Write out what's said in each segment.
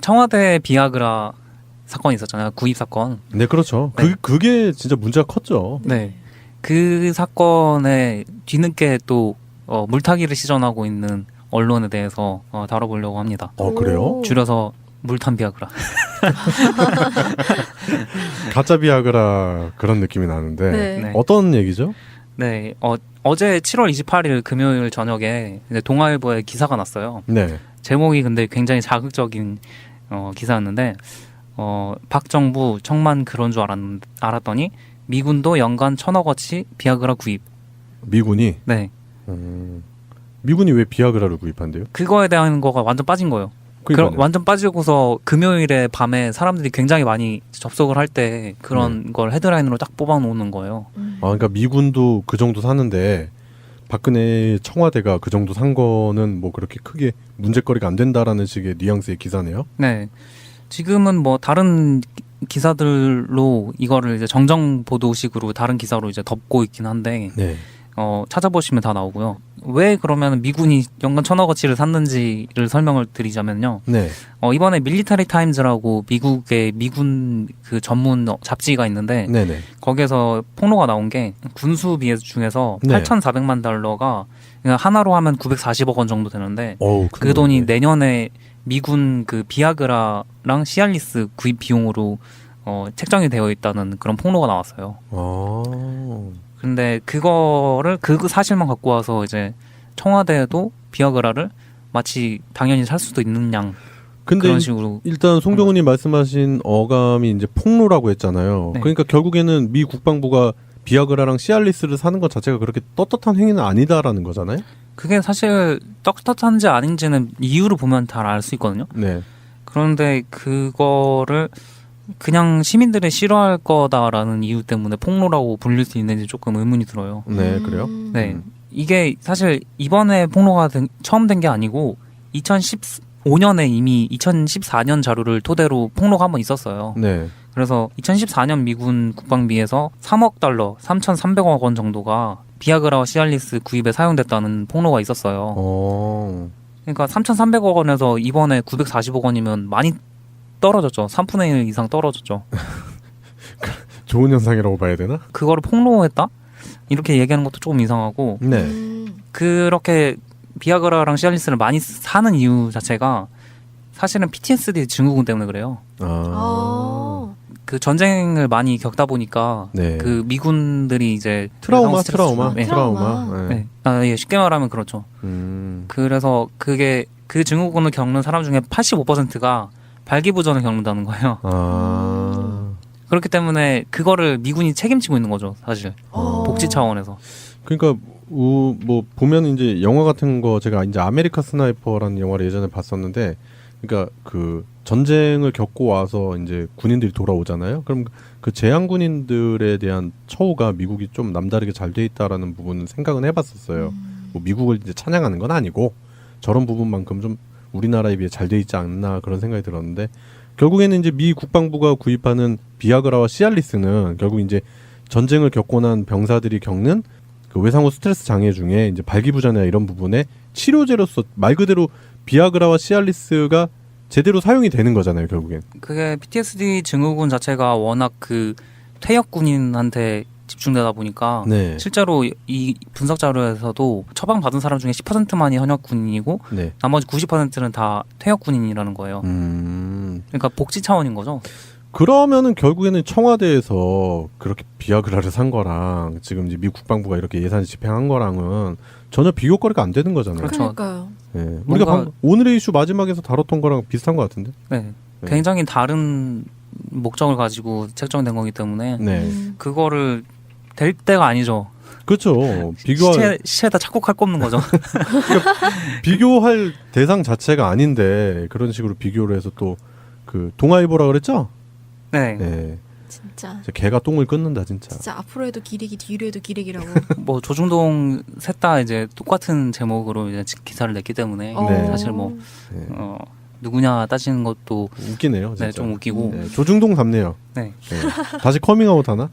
청와대 비아그라 사건이 있었잖아요. 구입 사건. 네, 그렇죠. 네. 그게 진짜 문제가 컸죠. 네. 그 사건에 뒤늦게 또 물타기를 시전하고 있는 언론에 대해서 다뤄보려고 합니다. 그래요? 줄여서 물탄 비아그라. 가짜 비아그라 그런 느낌이 나는데 네. 어떤 얘기죠? 네. 어제 7월 28일 금요일 저녁에 이제 동아일보에 기사가 났어요. 네. 제목이 근데 굉장히 자극적인 기사였는데 박 정부 청만 그런 줄 알았더니 미군도 연간 1,000억어치 비아그라 구입. 미군이? 네. 미군이 왜 비아그라를 구입한대요? 그거에 대한 거가 완전 빠진 거예요. 그럼 완전 빠지고서 금요일에 밤에 사람들이 굉장히 많이 접속을 할 때 그런 걸 헤드라인으로 딱 뽑아놓는 거예요. 그러니까 미군도 그 정도 사는데 박근혜 청와대가 그 정도 산 거는 뭐 그렇게 크게 문제거리가 안 된다라는 식의 뉘앙스의 기사네요. 네. 지금은 뭐 다른 기사들로 이거를 이제 정정 보도식으로 다른 기사로 이제 덮고 있긴 한데 네. 찾아보시면 다 나오고요. 왜 그러면 미군이 연간 1,000억어치를 샀는지를 설명을 드리자면요. 네. 이번에 밀리터리 타임즈라고 미국의 미군 그 전문 잡지가 있는데 네네. 거기에서 폭로가 나온 게 군수비 중에서 네. 8,400만 달러가 그냥 하나로 하면 940억 원 정도 되는데 그 돈이 내년에 미군 그 비아그라랑 시알리스 구입 비용으로 책정이 되어 있다는 그런 폭로가 나왔어요. 근데 그거를 그 사실만 갖고 와서 이제 청와대에도 비아그라를 마치 당연히 살 수도 있는 양 근데 그런 식으로 일단 송정훈님 말씀하신 어감이 이제 폭로라고 했잖아요. 네. 그러니까 결국에는 미 국방부가 비아그라랑 시알리스를 사는 것 자체가 그렇게 떳떳한 행위는 아니다라는 거잖아요. 그게 사실 떳떳한지 아닌지는 이유를 보면 다 알 수 있거든요. 네. 그런데 그거를 그냥 시민들이 싫어할 거다라는 이유 때문에 폭로라고 불릴 수 있는지 조금 의문이 들어요. 네, 그래요? 네. 이게 사실 이번에 폭로가 처음 된 게 아니고 2015년에 이미 2014년 자료를 토대로 폭로가 한번 있었어요. 네. 그래서 2014년 미군 국방비에서 3억 달러, 3,300억 원 정도가 비아그라와 시알리스 구입에 사용됐다는 폭로가 있었어요. 그러니까 3,300억 원에서 이번에 940억 원이면 많이 떨어졌죠. 3분의 1 이상 떨어졌죠. 좋은 현상이라고 봐야 되나? 그거를 폭로했다? 이렇게 얘기하는 것도 조금 이상하고 네. 그렇게 비아그라랑 시알리스를 많이 사는 이유 자체가 사실은 PTSD 증후군 때문에 그래요. 그 전쟁을 많이 겪다 보니까 네. 그 미군들이 이제 트라우마. 네. 예, 쉽게 말하면 그렇죠. 그래서 그게 그 증후군을 겪는 사람 중에 85%가 발기부전을 겪는다는 거예요. 그렇기 때문에 그거를 미군이 책임지고 있는 거죠, 사실. 복지 차원에서. 그러니까 뭐 보면 이제 영화 같은 거 제가 이제 아메리카 스나이퍼라는 영화를 예전에 봤었는데, 그러니까 그 전쟁을 겪고 와서 이제 군인들이 돌아오잖아요. 그럼 그 재향 군인들에 대한 처우가 미국이 좀 남다르게 잘 돼 있다라는 부분은 생각은 해봤었어요. 뭐 미국을 이제 찬양하는 건 아니고 저런 부분만큼 좀 우리나라에 비해 잘 돼 있지 않나 그런 생각이 들었는데, 결국에는 이제 미 국방부가 구입하는 비아그라와 시알리스는 결국 이제 전쟁을 겪고 난 병사들이 겪는 그 외상후 스트레스 장애 중에 이제 발기부전이나 이런 부분에 치료제로서 말 그대로 비아그라와 시알리스가 제대로 사용이 되는 거잖아요, 결국엔. 그게 PTSD 증후군 자체가 워낙 그 퇴역 군인한테 집중되다 보니까 네. 실제로 이 분석 자료에서도 처방 받은 사람 중에 10%만이 현역 군인이고 네. 나머지 90%는 다 퇴역 군인이라는 거예요. 그러니까 복지 차원인 거죠. 그러면은 결국에는 청와대에서 그렇게 비아그라를 산 거랑 지금 이제 미 국방부가 이렇게 예산 집행한 거랑은 전혀 비교거리가 안 되는 거잖아요. 그렇죠. 그러니까요. 네. 우리가 오늘의 이슈 마지막에서 다뤘던 거랑 비슷한 것 같은데. 네. 굉장히 다른 목적을 가지고 책정된 거기 때문에 네. 그거를 될 때가 아니죠. 그렇죠. 시체에다 착곡할 거 없는 거죠. 그러니까 비교할 대상 자체가 아닌데 그런 식으로 비교를 해서 또 그 동아일보라 그랬죠? 네. 네. 진짜 개가 똥을 끊는다 진짜. 진짜 앞으로 해도 기레기 뒤로 해도 기레기라고. 뭐 조중동 셋 다 이제 똑같은 제목으로 이제 기사를 냈기 때문에 네. 사실 뭐 네. 누구냐 따지는 것도 웃기네요. 진짜. 네, 좀 웃기고. 네. 조중동 닮네요. 네. 네. 다시 커밍아웃 하나?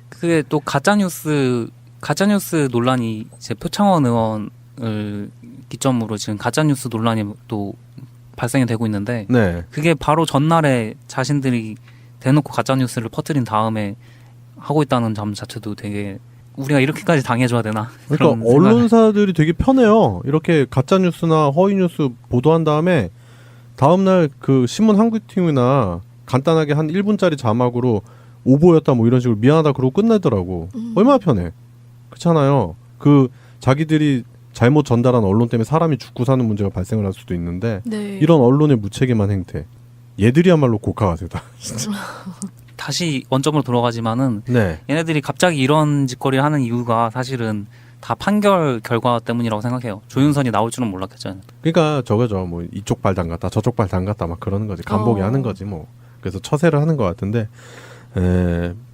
그게 또 가짜뉴스 논란이 이제 표창원 의원을 기점으로 지금 가짜뉴스 논란이 또 발생이 되고 있는데 네. 그게 바로 전날에 자신들이 대놓고 가짜 뉴스를 퍼뜨린 다음에 하고 있다는 점 자체도 되게 우리가 이렇게까지 당해줘야 되나? 그러니까 그런 언론사들이 되게 편해요. 이렇게 가짜 뉴스나 허위 뉴스 보도한 다음에 다음날 그 신문 한국팀이나 간단하게 한 1분짜리 자막으로 오보였다 뭐 이런 식으로 미안하다 그러고 끝내더라고. 얼마나 편해. 그렇잖아요. 그 자기들이 잘못 전달한 언론 때문에 사람이 죽고 사는 문제가 발생을 할 수도 있는데 네. 이런 언론의 무책임한 행태. 얘들이야말로 고카가 되다. 다시 원점으로 돌아가지만은 네. 얘네들이 갑자기 이런 짓거리를 하는 이유가 사실은 다 판결 결과 때문이라고 생각해요. 조윤선이 나올 줄은 몰랐겠죠. 그러니까 저거죠. 뭐 이쪽 발 담갔다 저쪽 발 담갔다 막 그러는 거지. 간보기 하는 거지 뭐. 그래서 처세를 하는 것 같은데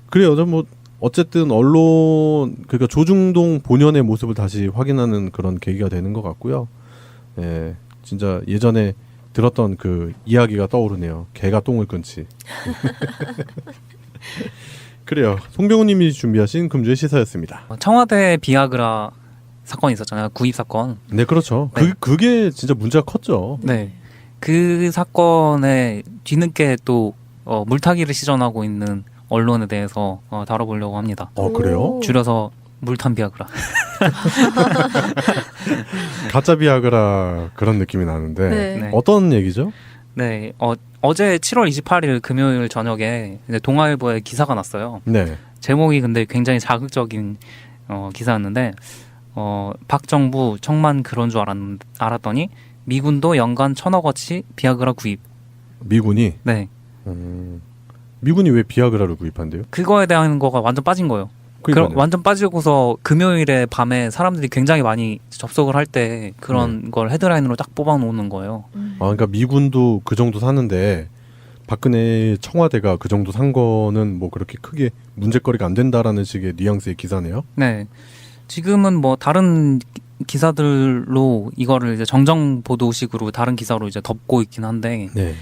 그래요. 뭐 어쨌든 언론 그러니까 조중동 본연의 모습을 다시 확인하는 그런 계기가 되는 것 같고요. 진짜 예전에 들었던 그 이야기가 떠오르네요. 개가 똥을 끊지. 그래요. 송병우님이 준비하신 금주의 시사였습니다. 청와대 비아그라 사건이 있었잖아요. 구입 사건. 네, 그렇죠. 네. 그게 진짜 문제가 컸죠. 네. 그 사건에 뒤늦게 또 물타기를 시전하고 있는 언론에 대해서 다뤄보려고 합니다. 그래요? 줄여서 물탄 비아그라. 가짜 비아그라 그런 느낌이 나는데 네. 어떤 얘기죠? 네. 어제 7월 28일 금요일 저녁에 이제 동아일보에 기사가 났어요. 네. 제목이 근데 굉장히 자극적인 기사였는데 박 정부 청만 그런 줄 알았더니 미군도 연간 1,000억어치 비아그라 구입. 미군이? 네. 미군이 왜 비아그라를 구입한대요? 그거에 대한 거가 완전 빠진 거예요. 그럼 완전 빠지고서 금요일에 밤에 사람들이 굉장히 많이 접속을 할 때 그런 걸 헤드라인으로 딱 뽑아놓는 거예요. 그러니까 미군도 그 정도 사는데 박근혜 청와대가 그 정도 산 거는 뭐 그렇게 크게 문제거리가 안 된다라는 식의 뉘앙스의 기사네요. 네. 지금은 뭐 다른 기사들로 이거를 이제 정정 보도식으로 다른 기사로 이제 덮고 있긴 한데 네.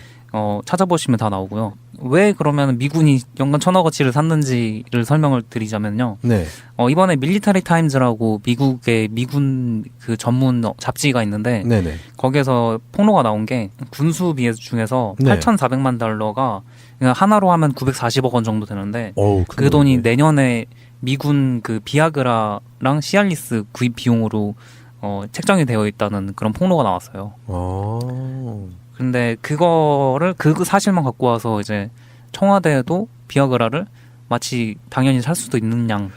찾아보시면 다 나오고요. 왜 그러면 미군이 연간 1,000억어치를 샀는지를 설명을 드리자면요. 네. 이번에 밀리터리 타임즈라고 미국의 미군 그 전문 잡지가 있는데 네네. 거기에서 폭로가 나온 게 군수비 중에서 네. 8,400만 달러가 그냥 하나로 하면 940억 원 정도 되는데 그 돈이 내년에 미군 그 비아그라랑 시알리스 구입 비용으로 책정이 되어 있다는 그런 폭로가 나왔어요. 근데 그거를 그 사실만 갖고 와서 이제 청와대에도 비아그라를 마치 당연히 살 수도 있는 양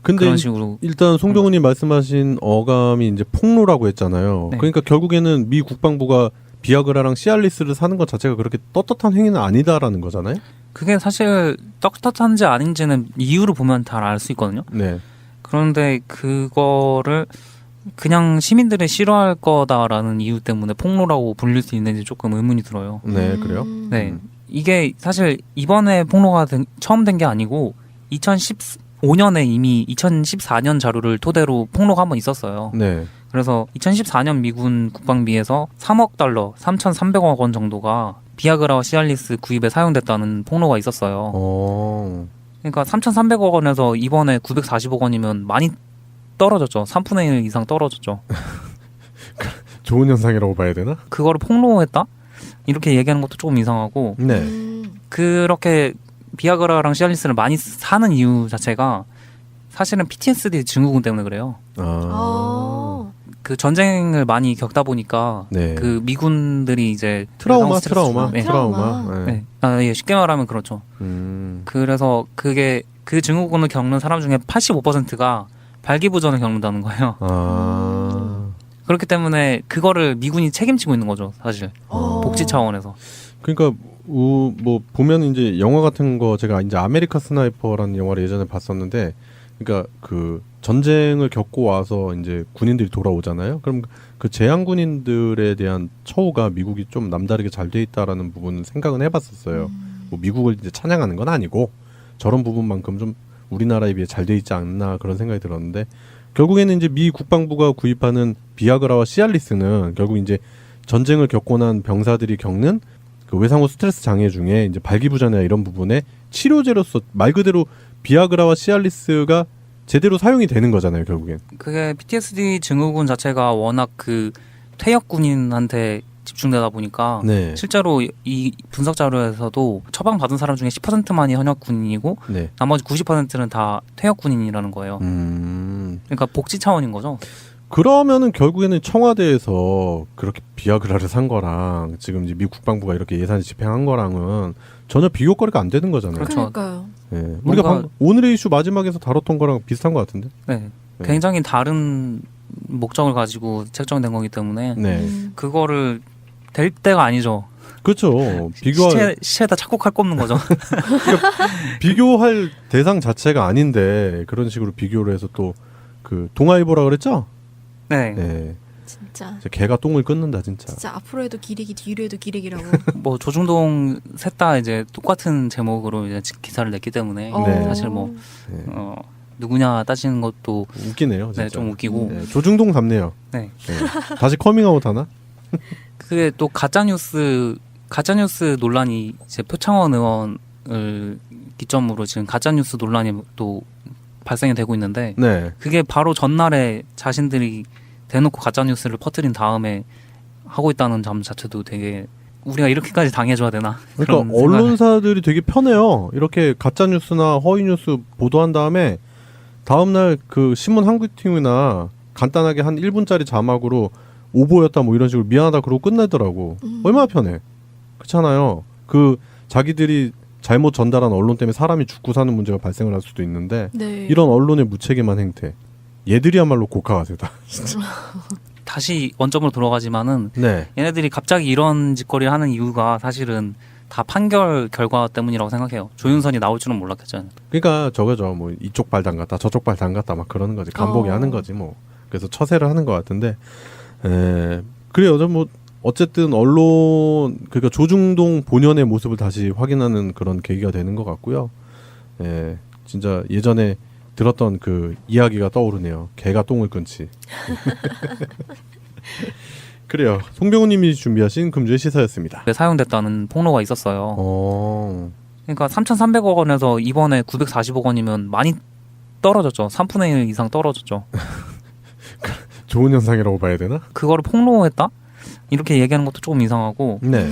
근데 그런 식으로 일단 송병훈님 말씀하신 어감이 이제 폭로라고 했잖아요. 네. 그러니까 결국에는 미 국방부가 비아그라랑 시알리스를 사는 것 자체가 그렇게 떳떳한 행위는 아니다라는 거잖아요. 그게 사실 떳떳한지 아닌지는 이유를 보면 다 알 수 있거든요. 네. 그런데 그거를 그냥 시민들이 싫어할 거다라는 이유 때문에 폭로라고 불릴 수 있는지 조금 의문이 들어요. 네, 그래요? 네. 이게 사실 이번에 폭로가 처음 된 게 아니고 2015년에 이미 2014년 자료를 토대로 폭로가 한번 있었어요. 네. 그래서 2014년 미군 국방비에서 3억 달러, 3,300억 원 정도가 비아그라와 시알리스 구입에 사용됐다는 폭로가 있었어요. 그러니까 3,300억 원에서 이번에 940억 원이면 많이 떨어졌죠. 3분의 1 이상 떨어졌죠. 좋은 현상이라고 봐야 되나? 그거를 폭로했다? 이렇게 얘기하는 것도 조금 이상하고 네. 그렇게 비아그라랑 시알리스를 많이 사는 이유 자체가 사실은 PTSD 증후군 때문에 그래요. 그 전쟁을 많이 겪다 보니까 네. 그 미군들이 이제 트라우마. 네. 예, 쉽게 말하면 그렇죠. 그래서 그게 그 증후군을 겪는 사람 중에 85%가 발기부전을 겪는다는 거예요. 그렇기 때문에 그거를 미군이 책임지고 있는 거죠, 사실. 복지 차원에서. 그러니까 뭐 보면 이제 영화 같은 거 제가 이제 아메리카 스나이퍼라는 영화를 예전에 봤었는데, 그러니까 그 전쟁을 겪고 와서 이제 군인들이 돌아오잖아요. 그럼 그 재향 군인들에 대한 처우가 미국이 좀 남다르게 잘 돼 있다라는 부분은 생각은 해봤었어요. 뭐 미국을 이제 찬양하는 건 아니고 저런 부분만큼 좀 우리나라에 비해 잘 돼 있지 않나 그런 생각이 들었는데, 결국에는 이제 미 국방부가 구입하는 비아그라와 시알리스는 결국 이제 전쟁을 겪고 난 병사들이 겪는 그 외상후 스트레스 장애 중에 이제 발기부전이나 이런 부분에 치료제로서 말 그대로 비아그라와 시알리스가 제대로 사용이 되는 거잖아요, 결국엔. 그게 PTSD 증후군 자체가 워낙 그 퇴역 군인한테 집중되다 보니까 네. 실제로 이 분석 자료에서도 처방받은 사람 중에 10%만이 현역 군인이고 네. 나머지 90%는 다 퇴역 군인이라는 거예요. 그러니까 복지 차원인 거죠. 그러면은 결국에는 청와대에서 그렇게 비아그라를 산 거랑 지금 이제 미국 국방부가 이렇게 예산 집행한 거랑은 전혀 비교거리가 안 되는 거잖아요. 그렇죠. 그러니까요. 네. 우리가 뭔가- 오늘의 이슈 마지막에서 다뤘던 거랑 비슷한 것 같은데. 네. 네. 굉장히 다른 목적을 가지고 책정된 거기 때문에 네. 그거를 될 때가 아니죠. 그렇죠. 시체에다 착곡할 거 없는 거죠. 비교할 대상 자체가 아닌데 그런 식으로 비교를 해서 또 그 동아일보라 그랬죠? 네. 네. 진짜 개가 똥을 끊는다 진짜. 진짜 앞으로 해도 기레기 뒤로 해도 기레기라고. 뭐 조중동 셋 다 이제 똑같은 제목으로 이제 기사를 냈기 때문에 네. 사실 뭐 네. 누구냐 따지는 것도 웃기네요. 진짜. 네, 좀 웃기고. 네, 조중동 닮네요. 네. 네. 다시 커밍아웃 하나? 그게 또 가짜뉴스 논란이 이제 표창원 의원을 기점으로 지금 가짜뉴스 논란이 또 발생이 되고 있는데 네. 그게 바로 전날에 자신들이 대놓고 가짜뉴스를 퍼뜨린 다음에 하고 있다는 점 자체도 되게 우리가 이렇게까지 당해줘야 되나? 그러니까 그런 생각- 언론사들이 되게 편해요. 이렇게 가짜 뉴스나 허위 뉴스 보도한 다음에 다음 날 그 신문 한국팀이나 간단하게 한 1분짜리 자막으로 오보였다 뭐 이런 식으로 미안하다 그러고 끝내더라고. 얼마나 편해. 그렇잖아요. 그 자기들이 잘못 전달한 언론 때문에 사람이 죽고 사는 문제가 발생을 할 수도 있는데 네. 이런 언론의 무책임한 행태. 얘들이야말로 고카가 세다. 다시 원점으로 돌아가지만은 네. 얘네들이 갑자기 이런 짓거리를 하는 이유가 사실은 다 판결 결과 때문이라고 생각해요. 조윤선이 나올 줄은 몰랐겠죠. 그러니까 저거죠. 뭐 이쪽 발 담갔다 저쪽 발 담갔다 막 그러는 거지. 간보기 하는 거지 뭐. 그래서 처세를 하는 것 같은데 그래요. 뭐 어쨌든 언론 그러니까 조중동 본연의 모습을 다시 확인하는 그런 계기가 되는 것 같고요. 진짜 예전에 들었던 그 이야기가 떠오르네요. 개가 똥을 끊지. 그래요. 송병우님이 준비하신 금주의 시사였습니다. 사용됐다는 폭로가 있었어요. 그러니까 3,300억 원에서 이번에 940억 원이면 많이 떨어졌죠. 3분의 1 이상 떨어졌죠. 좋은 현상이라고 봐야 되나? 그거를 폭로했다? 이렇게 얘기하는 것도 조금 이상하고 네.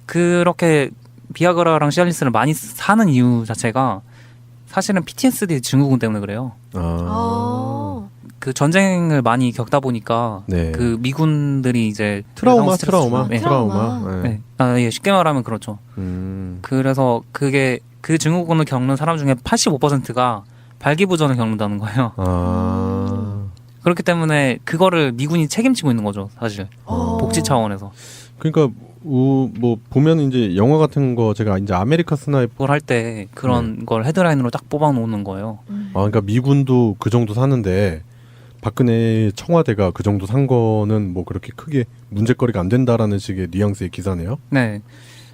그렇게 비아그라랑 시알리스를 많이 사는 이유 자체가 사실은 PTSD 증후군 때문에 그래요. 그 전쟁을 많이 겪다 보니까 네. 그 미군들이 이제 트라우마. 네. 예, 쉽게 말하면 그렇죠. 그래서 그게 그 증후군을 겪는 사람 중에 85%가 발기부전을 겪는다는 거예요. 그렇기 때문에 그거를 미군이 책임지고 있는 거죠, 사실. 복지 차원에서. 그러니까 뭐 보면 이제 영화 같은 거 제가 이제 아메리카 스나이퍼 그걸 할 때 그런 걸 헤드라인으로 딱 뽑아 놓는 거예요. 그러니까 미군도 그 정도 사는데 박근혜 청와대가 그 정도 산 거는 뭐 그렇게 크게 문제거리가 안 된다라는 식의 뉘앙스의 기사네요. 네.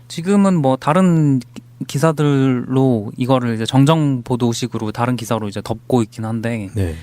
지금은 뭐 다른 기사들로 이거를 이제 정정 보도식으로 다른 기사로 이제 덮고 있긴 한데 네.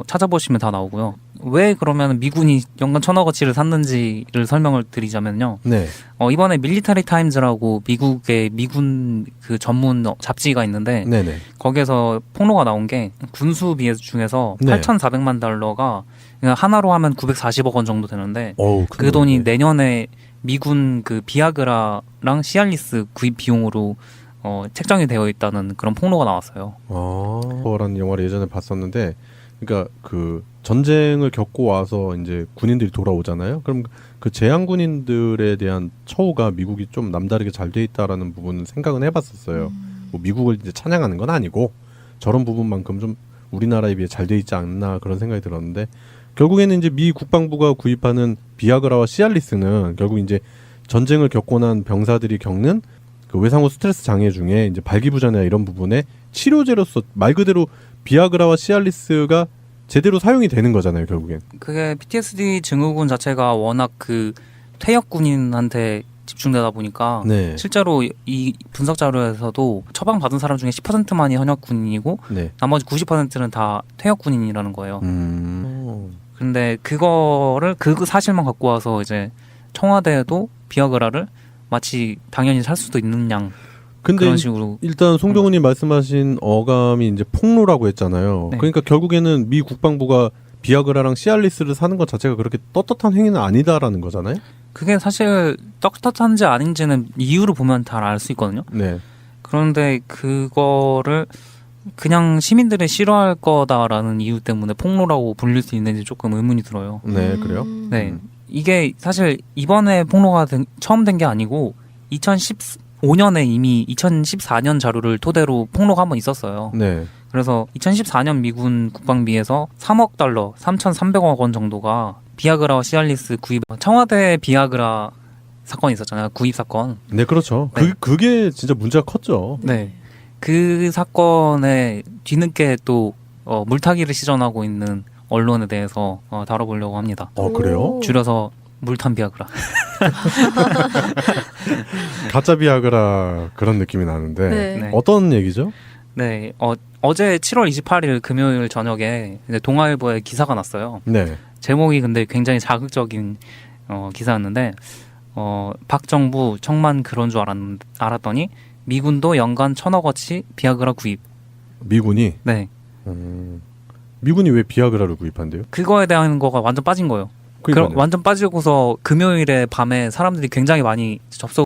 찾아보시면 다 나오고요. 왜 그러면 미군이 연간 1,000억어치를 샀는지를 설명을 드리자면요. 네. 이번에 밀리터리 타임즈라고 미국의 미군 그 전문 잡지가 있는데 네네. 거기에서 폭로가 나온 게 군수비 중에서 네. 8,400만 달러가 그냥 하나로 하면 940억 원 정도 되는데 그 돈이 내년에 미군 그 비아그라랑 시알리스 구입 비용으로 책정이 되어 있다는 그런 폭로가 나왔어요. 라는 영화를 예전에 봤었는데 그러니까 그 전쟁을 겪고 와서 이제 군인들이 돌아오잖아요. 그럼 그 재향 군인들에 대한 처우가 미국이 좀 남다르게 잘 돼 있다라는 부분은 생각은 해봤었어요. 뭐 미국을 이제 찬양하는 건 아니고 저런 부분만큼 좀 우리나라에 비해 잘 돼 있지 않나 그런 생각이 들었는데 결국에는 이제 미 국방부가 구입하는 비아그라와 시알리스는 결국 이제 전쟁을 겪고 난 병사들이 겪는 그 외상후 스트레스 장애 중에 이제 발기부전이나 이런 부분에 치료제로서 말 그대로 비아그라와 시알리스가 제대로 사용이 되는 거잖아요, 결국엔. 그게 PTSD 증후군 자체가 워낙 그 퇴역 군인한테 집중되다 보니까 네. 실제로 이 분석 자료에서도 처방받은 사람 중에 10%만이 현역 군인이고 네. 나머지 90%는 다 퇴역 군인이라는 거예요. 근데 그거를 그 사실만 갖고 와서 이제 청와대에도 비아그라를 마치 당연히 살 수도 있는 양 근데 그런 식으로 일단 송병훈님 말씀하신 어감이 이제 폭로라고 했잖아요. 네. 그러니까 결국에는 미 국방부가 비아그라랑 시알리스를 사는 것 자체가 그렇게 떳떳한 행위는 아니다라는 거잖아요. 그게 사실 떳떳한지 아닌지는 이유를 보면 다 알 수 있거든요. 네. 그런데 그거를 그냥 시민들이 싫어할 거다라는 이유 때문에 폭로라고 불릴 수 있는지 조금 의문이 들어요. 네, 그래요? 네. 이게 사실 이번에 폭로가 처음 된 게 아니고 2015년에 이미 2014년 자료를 토대로 폭로가 한 번 있었어요. 네. 그래서 2014년 미군 국방비에서 3억 달러, 3,300억 원 정도가 비아그라와 시알리스 구입, 청와대 비아그라 사건이 있었잖아요. 구입 사건. 네, 그렇죠. 네. 그게 진짜 문제가 컸죠. 네. 그 사건에 뒤늦게 또 물타기를 시전하고 있는 언론에 대해서 다뤄보려고 합니다. 그래요? 줄여서 물탄 비아그라. 가짜 비아그라 그런 느낌이 나는데 네. 어떤 얘기죠? 네. 어제 7월 28일 금요일 저녁에 이제 동아일보에 기사가 났어요. 네. 제목이 근데 굉장히 자극적인 기사였는데 박 정부 청만 그런 줄 알았더니 미군도 연간 1,000억어치 비아그라 구입. 미군이? 네. 미군이 왜 비아그라를 구입한대요? 그거에 대한 거가 완전 빠진 거예요. 그러니까요. 완전 빠지고서 금요일에 밤에 사람들이 굉장히 많이 접속